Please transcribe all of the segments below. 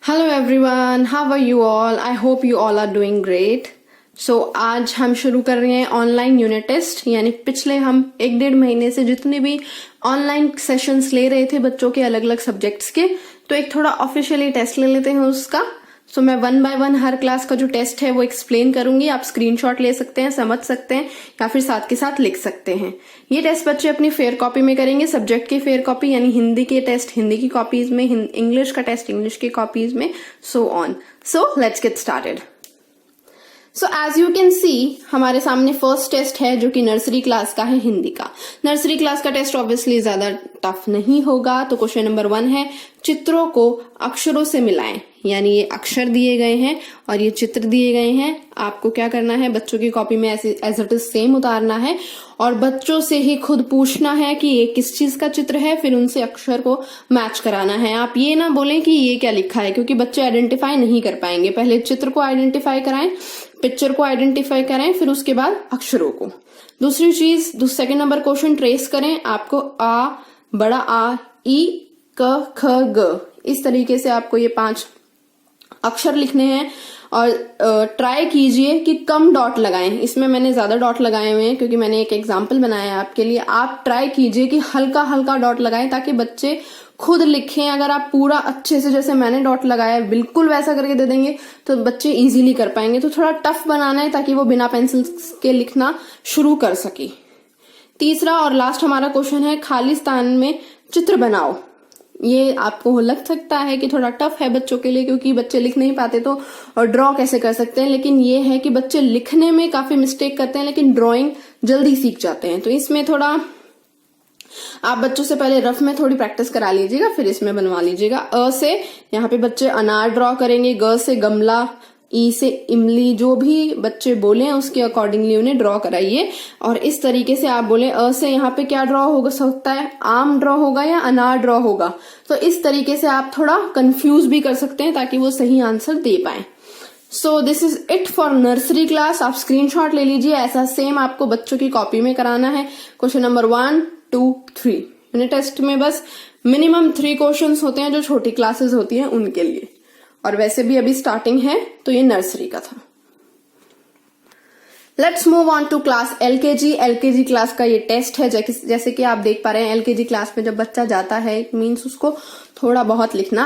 Hello everyone, how are you all? I hope you all are doing great. So आज हम शुरू कर रहे हैं ऑनलाइन यूनिट टेस्ट, यानी पिछले हम 1-1.5 महीने से जितने भी ऑनलाइन सेशंस ले रहे थे बच्चों के अलग अलग सब्जेक्ट्स के, तो एक थोड़ा ऑफिशियली टेस्ट ले लेते हैं उसका। सो मैं 1 बाय 1 हर क्लास का जो टेस्ट है वो एक्सप्लेन करूंगी। आप स्क्रीनशॉट ले सकते हैं, समझ सकते हैं, या फिर साथ के साथ लिख सकते हैं। ये टेस्ट बच्चे अपनी फेयर कॉपी में करेंगे, सब्जेक्ट की फेयर कॉपी, यानी हिंदी के टेस्ट हिंदी की कॉपीज में, इंग्लिश का टेस्ट इंग्लिश की कॉपीज में, so on. So let's get started. So as you can see हमारे सामने फर्स्ट टेस्ट है जो कि नर्सरी क्लास का है, हिंदी का। नर्सरी क्लास का टेस्ट ऑब्वियसली ज्यादा टफ नहीं होगा। तो क्वेश्चन नंबर 1 है, चित्रों को अक्षरों से मिलाएं। यानी ये अक्षर दिए गए हैं और ये चित्र दिए गए हैं। आपको क्या करना है, बच्चों की कॉपी में ऐसे एज इट इज सेम उतारना है और बच्चों से ही खुद पूछना है कि ये किस चीज का चित्र है, फिर उनसे अक्षर को मैच कराना है। आप ये ना बोलें कि ये क्या लिखा है, क्योंकि बच्चे आइडेंटिफाई नहीं कर पाएंगे। पहले चित्र को आइडेंटिफाई कराएं, पिक्चर को आइडेंटिफाई करें, फिर उसके बाद अक्षरों को। दूसरी चीज, सेकंड नंबर क्वेश्चन ट्रेस करें। आपको आ, बड़ा आ, ई, क, ख, ग, इस तरीके से आपको ये 5 अक्षर लिखने हैं और ट्राई कीजिए कि कम डॉट लगाएं। इसमें मैंने ज्यादा डॉट लगाए हुए हैं क्योंकि मैंने एक एग्जाम्पल बनाया है आपके लिए। आप ट्राई कीजिए कि हल्का हल्का डॉट लगाएं ताकि बच्चे खुद लिखें। अगर आप पूरा अच्छे से, जैसे मैंने डॉट लगाया है, बिल्कुल वैसा करके दे देंगे तो बच्चे इजीली कर पाएंगे। तो थोड़ा टफ बनाना है ताकि वो बिना पेंसिल के लिखना शुरू कर सके। तीसरा और लास्ट हमारा क्वेश्चन है, खाली स्थान में चित्र बनाओ। ये आपको लग सकता है कि थोड़ा टफ है बच्चों के लिए, क्योंकि बच्चे लिख नहीं पाते तो और ड्रॉ कैसे कर सकते हैं। लेकिन ये है कि बच्चे लिखने में काफी मिस्टेक करते हैं लेकिन ड्राइंग जल्दी सीख जाते हैं। तो इसमें थोड़ा आप बच्चों से पहले रफ में थोड़ी प्रैक्टिस करा लीजिएगा, फिर इसमें बनवा लीजिएगा। अ से यहाँ पे बच्चे अनार ड्रॉ करेंगे, ग से गमला, ई से इमली, जो भी बच्चे बोले उसके अकॉर्डिंगली उन्हें ड्रॉ कराइए। और इस तरीके से आप बोले अ से यहाँ पे क्या ड्रॉ हो सकता है, आम ड्रॉ होगा या अनार ड्रॉ होगा। तो इस तरीके से आप थोड़ा कंफ्यूज भी कर सकते हैं ताकि वो सही आंसर दे पाए। So this is it for nursery class. आप स्क्रीनशॉट ले लीजिए। ऐसा सेम आपको बच्चों की कॉपी में कराना है। क्वेश्चन नंबर 1, 2, 3 यूनिट टेस्ट में बस मिनिमम 3 क्वेश्चंस होते हैं जो छोटी क्लासेस होती हैं उनके लिए, और वैसे भी अभी स्टार्टिंग है तो ये नर्सरी का था। Let's move on to class LKG. LKG class का ये टेस्ट है। जैसे कि आप देख पा रहे हैं, एलकेजी क्लास में जब बच्चा जाता है इट मीन्स उसको थोड़ा बहुत लिखना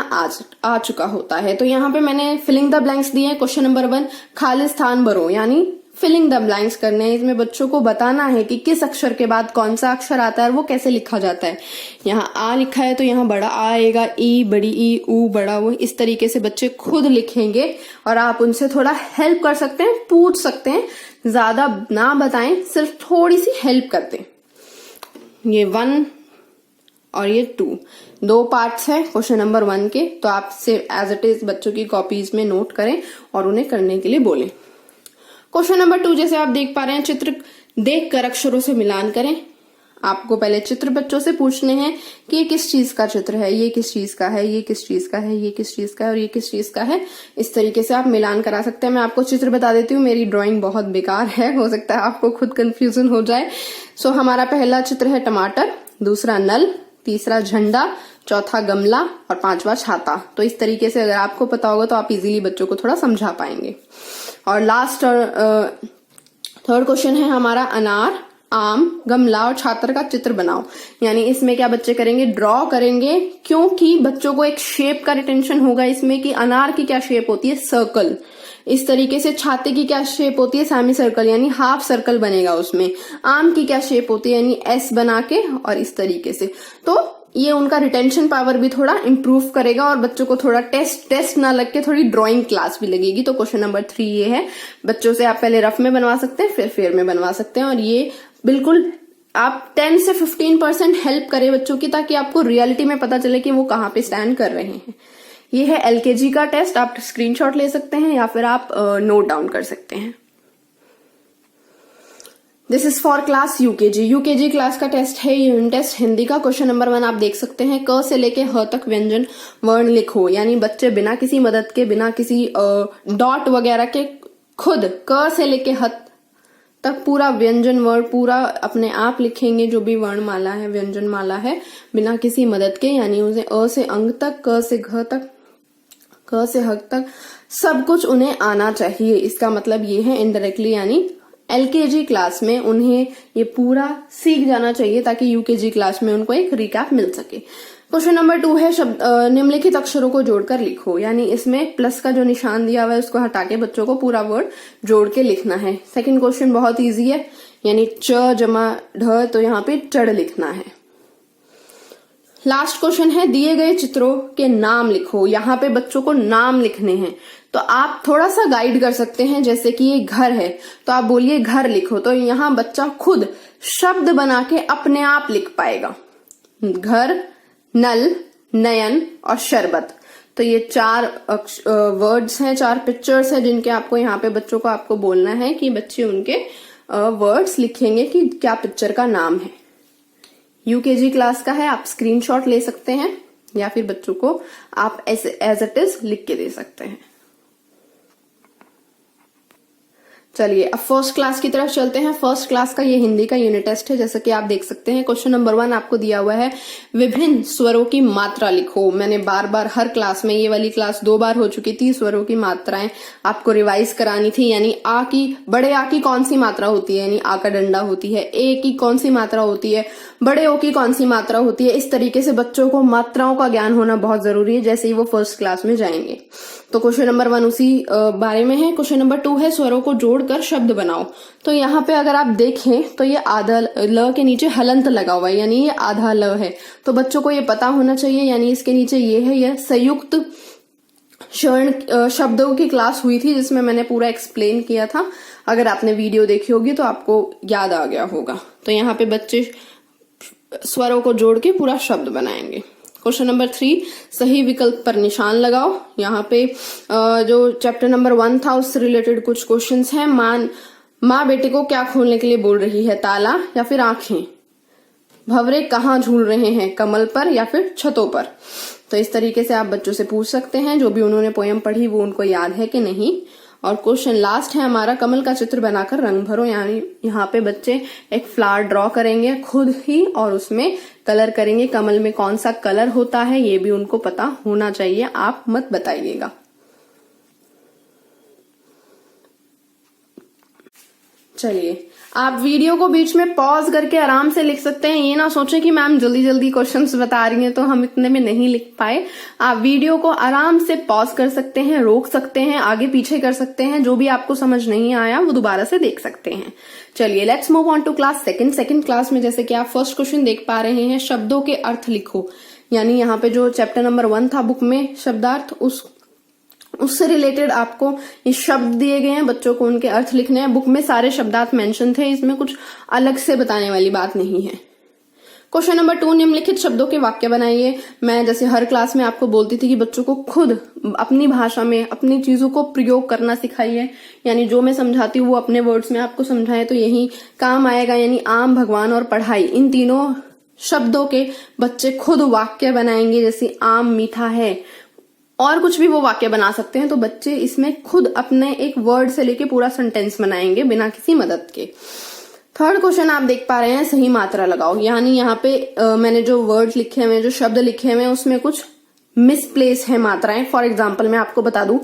आ चुका होता है। तो यहाँ पे मैंने फिलिंग द ब्लैंक्स दिए हैं। क्वेश्चन नंबर 1, खाली स्थान भरो, यानी फिलिंग द ब्लैंक्स करने हैं। इसमें बच्चों को बताना है कि किस अक्षर के बाद कौन सा अक्षर आता है और वो कैसे लिखा जाता है। यहाँ आ लिखा है तो यहाँ बड़ा आ आएगा, ई बड़ी ई, ऊ बड़ा ऊ। इस तरीके से बच्चे खुद लिखेंगे और आप उनसे थोड़ा हेल्प कर सकते हैं, पूछ सकते हैं। ज्यादा ना बताएं, सिर्फ थोड़ी सी हेल्प करते हैं। ये 1 और ये 2 पार्ट्स है क्वेश्चन नंबर 1 के। तो आप सिर्फ एज इट इज बच्चों की कॉपीज में नोट करें और उन्हें करने के लिए बोलें। क्वेश्चन नंबर 2, जैसे आप देख पा रहे हैं, चित्र देखकर अक्षरों से मिलान करें। आपको पहले चित्र बच्चों से पूछने हैं कि ये किस चीज का चित्र है, ये किस चीज का है, ये किस चीज का है, ये किस चीज का है और ये किस चीज का है। इस तरीके से आप मिलान करा सकते हैं। मैं आपको चित्र बता देती हूँ, मेरी ड्राइंग बहुत बेकार है, हो सकता है आपको खुद कंफ्यूजन हो जाए। सो हमारा पहला चित्र है टमाटर, दूसरा नल, तीसरा झंडा, चौथा गमला और 5वां छाता। तो इस तरीके से अगर आपको पता होगा तो आप इजीली बच्चों को थोड़ा समझा पाएंगे। और लास्ट और थर्ड क्वेश्चन है हमारा, अनार, आम, गमला और छात्र का चित्र बनाओ। यानी इसमें क्या बच्चे करेंगे, ड्रॉ करेंगे, क्योंकि बच्चों को एक शेप का रिटेंशन होगा इसमें कि अनार की क्या शेप होती है, सर्कल। इस तरीके से छाते की क्या शेप होती है, सेमी सर्कल, यानी हाफ सर्कल बनेगा उसमें। आम की क्या शेप होती है, यानी एस बना के, और इस तरीके से। तो ये उनका रिटेंशन पावर भी थोड़ा इंप्रूव करेगा और बच्चों को थोड़ा टेस्ट ना लग के थोड़ी ड्राइंग क्लास भी लगेगी। तो क्वेश्चन नंबर 3 ये है। बच्चों से आप पहले रफ में बनवा सकते हैं, फिर फेयर में बनवा सकते हैं। और ये बिल्कुल आप 10 से 15% हेल्प करें बच्चों की, ताकि आपको रियलिटी में पता चले कि वो कहाँ पे स्टैंड कर रहे हैं। ये है एलकेजी का टेस्ट। आप स्क्रीनशॉट ले सकते हैं या फिर आप नोट डाउन कर सकते हैं। This is for class UKG. UKG class का टेस्ट है यूनिट टेस्ट हिंदी का। क्वेश्चन नंबर 1 आप देख सकते हैं, क से लेके ह तक व्यंजन वर्ण लिखो। यानी बच्चे बिना किसी मदद के, बिना किसी डॉट वगैरह के खुद क से लेके ह तक पूरा व्यंजन वर्ण पूरा अपने आप लिखेंगे। जो भी वर्णमाला है, व्यंजन माला है, बिना किसी मदद के, यानी उसे अ से अंग तक, क से घ तक क से ह तक सब कुछ उन्हें आना चाहिए। इसका मतलब ये है इनडायरेक्टली, यानी एलकेजी क्लास में उन्हें ये पूरा सीख जाना चाहिए ताकि यूकेजी क्लास में उनको एक रिकैप मिल सके। क्वेश्चन नंबर 2 है निम्नलिखित अक्षरों को जोड़कर लिखो, यानी इसमें प्लस का जो निशान दिया हुआ है उसको हटा के बच्चों को पूरा वर्ड जोड़ के लिखना है। सेकंड क्वेश्चन बहुत इजी है, यानी च जमा ढ, तो यहाँ पे चढ़ लिखना है। लास्ट क्वेश्चन है दिए गए चित्रों के नाम लिखो। यहाँ पे बच्चों को नाम लिखने हैं, तो आप थोड़ा सा गाइड कर सकते हैं। जैसे कि ये घर है तो आप बोलिए घर लिखो, तो यहाँ बच्चा खुद शब्द बना के अपने आप लिख पाएगा। घर, नल, नयन और शरबत, तो ये 4 वर्ड्स हैं, 4 पिक्चर्स हैं जिनके आपको यहाँ पे बच्चों को आपको बोलना है कि बच्चे उनके वर्ड्स लिखेंगे कि क्या पिक्चर का नाम है। यूकेजी क्लास का है, आप स्क्रीनशॉट ले सकते हैं या फिर बच्चों को आप एज इट इज लिख के दे सकते हैं। चलिए अब फर्स्ट क्लास की तरफ चलते हैं। फर्स्ट क्लास का ये हिंदी का यूनिट टेस्ट है। जैसा कि आप देख सकते हैं क्वेश्चन नंबर 1 आपको दिया हुआ है विभिन्न स्वरों की मात्रा लिखो। मैंने बार बार हर क्लास में, ये वाली क्लास 2 बार हो चुकी थी, स्वरों की मात्राएं आपको रिवाइज करानी थी। यानी आ की, बड़े आ की कौन सी मात्रा होती है, यानी आ का डंडा होती है। ए की कौन सी मात्रा होती है, बड़े ओ की कौन सी मात्रा होती है। इस तरीके से बच्चों को मात्राओं का ज्ञान होना बहुत जरूरी है जैसे ही वो फर्स्ट क्लास में जाएंगे। तो क्वेश्चन नंबर 1 उसी बारे में है। क्वेश्चन नंबर 2 है स्वरों को जोड़कर शब्द बनाओ। तो यहाँ पे अगर आप देखें तो ये आधा ल के नीचे हलंत लगा हुआ है, यानी ये आधा ल है। तो बच्चों को ये पता होना चाहिए, यानी इसके नीचे ये है, यह संयुक्त शब्दों की क्लास हुई थी जिसमें मैंने पूरा एक्सप्लेन किया था। अगर आपने वीडियो देखी होगी तो आपको याद आ गया होगा। तो यहाँ पे बच्चे स्वरों को जोड़ के पूरा शब्द बनाएंगे। क्वेश्चन नंबर 3 सही विकल्प पर निशान लगाओ। यहाँ पे जो चैप्टर नंबर 1 था उससे रिलेटेड कुछ क्वेश्चंस हैं। माँ बेटे को क्या खोलने के लिए बोल रही है, ताला या फिर आंखें। भंवरे कहाँ झूल रहे हैं, कमल पर या फिर छतों पर। तो इस तरीके से आप बच्चों से पूछ सकते हैं। जो भी उन्होंने पोयम पढ़ी वो उनको याद है कि नहीं। और क्वेश्चन लास्ट है हमारा कमल का चित्र बनाकर रंग भरो, यानी यहाँ पे बच्चे एक फ्लावर ड्रॉ करेंगे खुद ही और उसमें कलर करेंगे। कमल में कौन सा कलर होता है ये भी उनको पता होना चाहिए, आप मत बताइएगा। चलिए आप वीडियो को बीच में पॉज करके आराम से लिख सकते हैं। ये ना सोचें कि मैम जल्दी जल्दी क्वेश्चंस बता रही हैं तो हम इतने में नहीं लिख पाए। आप वीडियो को आराम से पॉज कर सकते हैं, रोक सकते हैं, आगे पीछे कर सकते हैं। जो भी आपको समझ नहीं आया वो दोबारा से देख सकते हैं। चलिए let's move on to class second class में जैसे कि आप फर्स्ट क्वेश्चन देख पा रहे हैं शब्दों के अर्थ लिखो। यानी यहाँ पे जो चैप्टर नंबर 1 था बुक में शब्दार्थ, उससे रिलेटेड आपको ये शब्द दिए गए हैं, बच्चों को उनके अर्थ लिखने हैं। बुक में सारे शब्दार्थ मेंशन थे, इसमें कुछ अलग से बताने वाली बात नहीं है। क्वेश्चन नंबर 2 निम्नलिखित शब्दों के वाक्य बनाइए। मैं जैसे हर क्लास में आपको बोलती थी कि बच्चों को खुद अपनी भाषा में अपनी चीजों को प्रयोग करना सिखाइए, यानी जो मैं समझाती हूँ वो अपने वर्ड्स में आपको समझाए तो यही काम आएगा। यानी आम, भगवान और पढ़ाई, इन तीनों शब्दों के बच्चे खुद वाक्य बनाएंगे। जैसे आम मीठा है और कुछ भी वो वाक्य बना सकते हैं, तो बच्चे इसमें खुद अपने एक वर्ड से लेके पूरा सेंटेंस बनाएंगे बिना किसी मदद के। थर्ड क्वेश्चन आप देख पा रहे हैं सही मात्रा लगाओ। यानी यहाँ पे मैंने जो वर्ड लिखे हुए, जो शब्द लिखे हुए उसमें कुछ मिसप्लेस है मात्राएं। फॉर एग्जाम्पल मैं आपको बता दूं,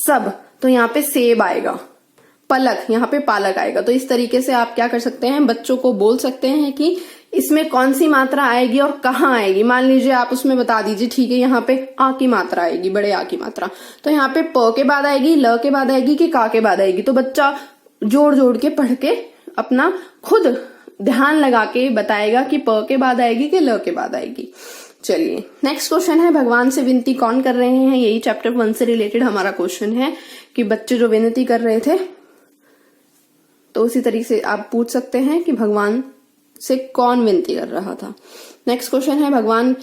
सब तो यहाँ पे सेब आएगा, पलक यहाँ पे पालक आएगा। तो इस तरीके से आप क्या कर सकते हैं, बच्चों को बोल सकते हैं कि इसमें कौन सी मात्रा आएगी और कहाँ आएगी। मान लीजिए आप उसमें बता दीजिए ठीक है यहाँ पे आ की मात्रा आएगी, बड़े आ की मात्रा, तो यहाँ पे प के बाद आएगी, ल के बाद आएगी कि का के बाद आएगी। तो बच्चा जोड़ जोड़ के पढ़ के अपना खुद ध्यान लगा के बताएगा कि प के बाद आएगी कि ल के बाद आएगी। चलिए नेक्स्ट क्वेश्चन है भगवान से विनती कौन कर रहे हैं। यही चैप्टर 1 से रिलेटेड हमारा क्वेश्चन है कि बच्चे जो विनती कर रहे थे, तो उसी तरीके से आप पूछ सकते हैं कि भगवान से कौन विनती कर रहा था। नेक्स्ट क्वेश्चन है भगवान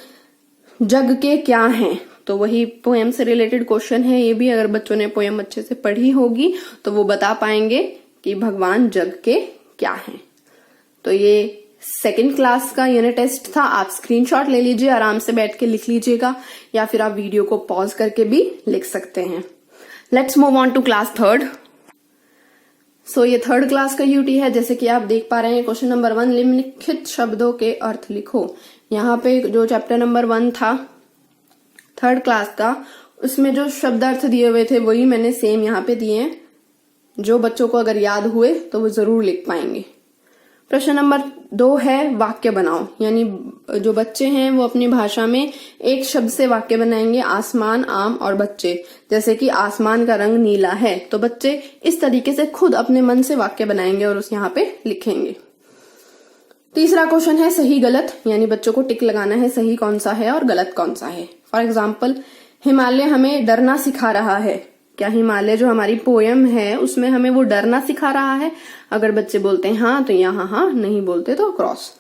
जग के क्या हैं। तो वही पोएम से रिलेटेड क्वेश्चन है ये भी। अगर बच्चों ने पोएम अच्छे से पढ़ी होगी तो वो बता पाएंगे कि भगवान जग के क्या हैं। तो ये सेकंड क्लास का यूनिट टेस्ट था। आप स्क्रीनशॉट ले लीजिए, आराम से बैठ के लिख लीजिएगा, या फिर आप वीडियो को पॉज करके भी लिख सकते हैं। Let's move on to class third. So ये थर्ड क्लास का यूटी है। जैसे कि आप देख पा रहे हैं क्वेश्चन नंबर 1 निम्नलिखित शब्दों के अर्थ लिखो। यहाँ पे जो चैप्टर नंबर 1 था थर्ड क्लास का, उसमें जो शब्दार्थ दिए हुए थे वही मैंने सेम यहाँ पे दिए हैं, जो बच्चों को अगर याद हुए तो वो जरूर लिख पाएंगे। प्रश्न नंबर 2 है वाक्य बनाओ, यानी जो बच्चे हैं वो अपनी भाषा में एक शब्द से वाक्य बनाएंगे, आसमान, आम और बच्चे। जैसे कि आसमान का रंग नीला है, तो बच्चे इस तरीके से खुद अपने मन से वाक्य बनाएंगे और उस यहाँ पे लिखेंगे। तीसरा क्वेश्चन है सही गलत, यानी बच्चों को टिक लगाना है सही कौन सा है और गलत कौन सा है। फॉर एग्जाम्पल, हिमालय हमें डरना सिखा रहा है। क्या हिमालय जो हमारी पोयम है उसमें हमें वो डरना सिखा रहा है? अगर बच्चे बोलते हैं हाँ तो यहाँ हाँ, नहीं बोलते तो क्रॉस।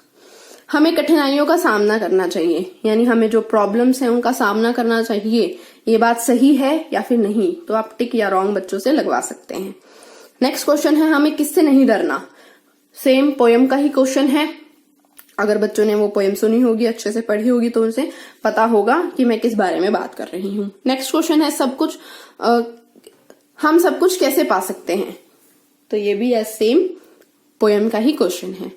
हमें कठिनाइयों का सामना करना चाहिए, यानी हमें जो प्रॉब्लम्स हैं उनका सामना करना चाहिए, ये बात सही है या फिर नहीं, तो आप टिक या रॉन्ग बच्चों से लगवा सकते हैं। नेक्स्ट क्वेश्चन है हमें किससे नहीं डरना। सेम पोयम का ही क्वेश्चन है। अगर बच्चों ने वो पोयम सुनी होगी, अच्छे से पढ़ी होगी, तो उनसे पता होगा कि मैं किस बारे में बात कर रही हूँ। नेक्स्ट क्वेश्चन है हम सब कुछ कैसे पा सकते हैं, तो ये भी सेम पोयम का ही क्वेश्चन है।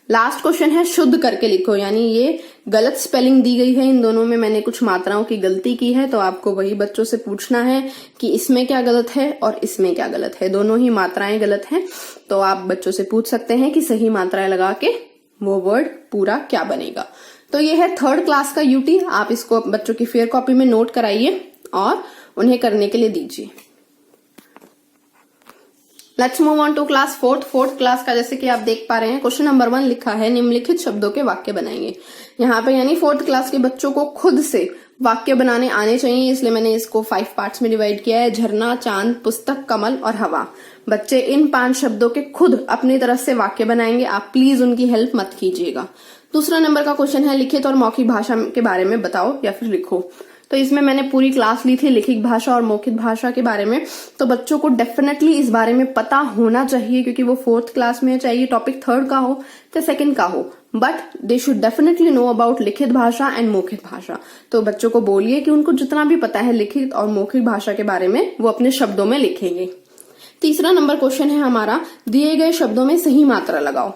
लास्ट क्वेश्चन है शुद्ध करके लिखो, यानी ये गलत स्पेलिंग दी गई है, इन दोनों में मैंने कुछ मात्राओं की गलती की है, तो आपको वही बच्चों से पूछना है कि इसमें क्या गलत है और इसमें क्या गलत है। दोनों ही मात्राएं गलत हैं, तो आप बच्चों से पूछ सकते हैं कि सही मात्राएं लगा के वो वर्ड पूरा क्या बनेगा। तो ये है 3rd क्लास का यूटी। आप इसको बच्चों की फेयर कॉपी में नोट कराइए और उन्हें करने के लिए दीजिए। Let's move on to class 4th class का। जैसे कि आप देख पा रहे हैं क्वेश्चन नंबर 1 लिखा है निम्नलिखित शब्दों के वाक्य बनाएंगे। यहाँ पे यानी 4th क्लास के बच्चों को खुद से वाक्य बनाने आने चाहिए, इसलिए मैंने इसको 5 पार्ट्स में डिवाइड किया है। झरना, चांद, पुस्तक, कमल और हवा। बच्चे इन 5 शब्दों के खुद अपनी तरफ से वाक्य बनाएंगे, आप प्लीज उनकी हेल्प मत कीजिएगा। दूसरा नंबर का क्वेश्चन है लिखित और मौखिक भाषा के बारे में बताओ या फिर लिखो। तो इसमें मैंने पूरी क्लास ली थी लिखित भाषा और मौखिक भाषा के बारे में, तो बच्चों को डेफिनेटली इस बारे में पता होना चाहिए, क्योंकि वो 4th क्लास में, चाहिए टॉपिक 3rd का हो चाहे 2nd का हो, but they should definitely know about लिखित भाषा एंड मौखिक भाषा। तो बच्चों को बोलिए कि उनको जितना भी पता है लिखित और मौखिक भाषा के बारे में वो अपने शब्दों में लिखेंगे। तीसरा नंबर क्वेश्चन है हमारा दिए गए शब्दों में सही मात्रा लगाओ।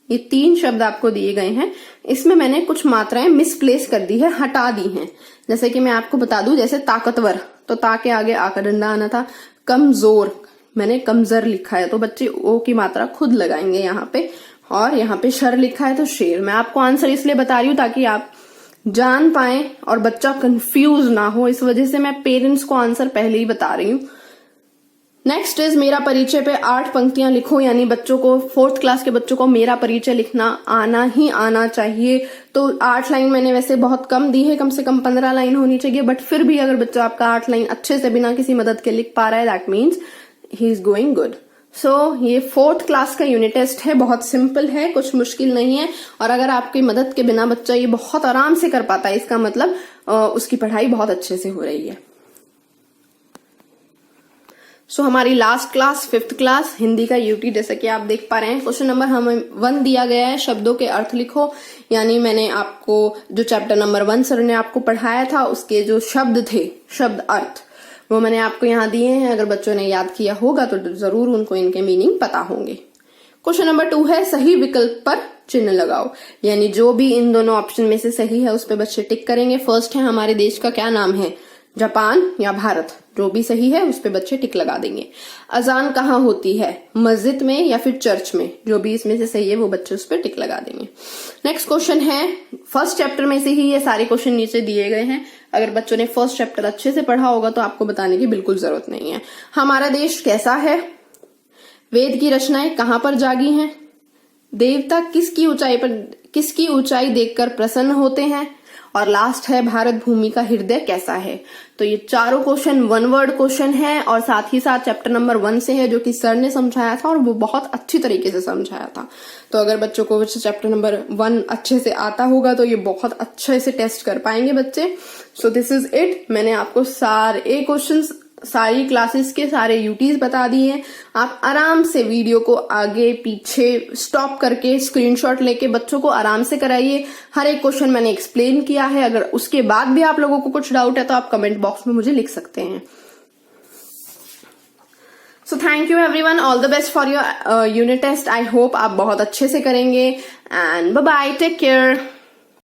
ये 3 शब्द आपको दिए गए हैं, इसमें मैंने कुछ मात्राएं मिसप्लेस कर दी है, हटा दी हैं। जैसे कि मैं आपको बता दूं, जैसे ताकतवर, तो ता के आगे आ का डंडा आना था। कमजोर, मैंने कमजर लिखा है, तो बच्चे ओ की मात्रा खुद लगाएंगे यहाँ पे। और यहाँ पे शर लिखा है तो शेर। मैं आपको आंसर इसलिए बता रही हूँ ताकि आप जान पाए और बच्चा कंफ्यूज ना हो, इस वजह से मैं पेरेंट्स को आंसर पहले ही बता रही हूँ। नेक्स्ट इज मेरा परिचय पे 8 पंक्तियां लिखो, यानी बच्चों को 4th क्लास के बच्चों को मेरा परिचय लिखना आना ही आना चाहिए। तो 8 लाइन मैंने वैसे बहुत कम दी है, कम से कम 15 लाइन होनी चाहिए, बट फिर भी अगर बच्चा आपका 8 लाइन अच्छे से बिना किसी मदद के लिख पा रहा है, that means he is going good. So ये 4th क्लास का यूनिट टेस्ट है, बहुत सिंपल है, कुछ मुश्किल नहीं है, और अगर आपकी मदद के बिना बच्चा ये बहुत आराम से कर पाता है, इसका मतलब उसकी पढ़ाई बहुत अच्छे से हो रही है। सो हमारी last class 5th class Hindi का यूटी, जैसे कि आप देख पा रहे हैं क्वेश्चन नंबर हमें 1 दिया गया है, शब्दों के अर्थ लिखो। यानी मैंने आपको जो चैप्टर नंबर 1 सर ने आपको पढ़ाया था उसके जो शब्द थे, शब्द अर्थ, वो मैंने आपको यहाँ दिए हैं। अगर बच्चों ने याद किया होगा तो जरूर उनको इनके मीनिंग पता होंगे। क्वेश्चन नंबर 2 है सही विकल्प पर चिन्ह लगाओ, यानी जो भी इन दोनों ऑप्शन में से सही है उस पर बच्चे टिक करेंगे। फर्स्ट है हमारे देश का क्या नाम है, जापान या भारत, जो भी सही है उस पे बच्चे टिक लगा देंगे। अजान कहाँ होती है, मस्जिद में या फिर चर्च में, जो भी इसमें से सही है वो बच्चे उस पे टिक लगा देंगे। नेक्स्ट क्वेश्चन है, फर्स्ट चैप्टर में से ही ये सारे क्वेश्चन नीचे दिए गए हैं। अगर बच्चों ने फर्स्ट चैप्टर अच्छे से पढ़ा होगा तो आपको बताने की बिल्कुल जरूरत नहीं है। हमारा देश कैसा है, वेद की रचनाएं कहाँ पर जागी हैं, देवता किसकी ऊंचाई देखकर प्रसन्न होते हैं, और लास्ट है भारत भूमि का हृदय कैसा है। तो ये चारों क्वेश्चन 1 वर्ड क्वेश्चन है और साथ ही साथ चैप्टर नंबर 1 से है, जो कि सर ने समझाया था और वो बहुत अच्छी तरीके से समझाया था। तो अगर बच्चों को चैप्टर नंबर 1 अच्छे से आता होगा तो ये बहुत अच्छे से टेस्ट कर पाएंगे बच्चे। So this is it. मैंने आपको सारे क्वेश्चंस, सारी क्लासेस के सारे यूटीज बता दिए हैं। आप आराम से वीडियो को आगे पीछे स्टॉप करके स्क्रीनशॉट लेके बच्चों को आराम से कराइए। हर एक क्वेश्चन मैंने एक्सप्लेन किया है। अगर उसके बाद भी आप लोगों को कुछ डाउट है तो आप कमेंट बॉक्स में मुझे लिख सकते हैं। So thank you everyone, all the best for your unit test. I hope आप बहुत अच्छे से करेंगे and bye bye, take care.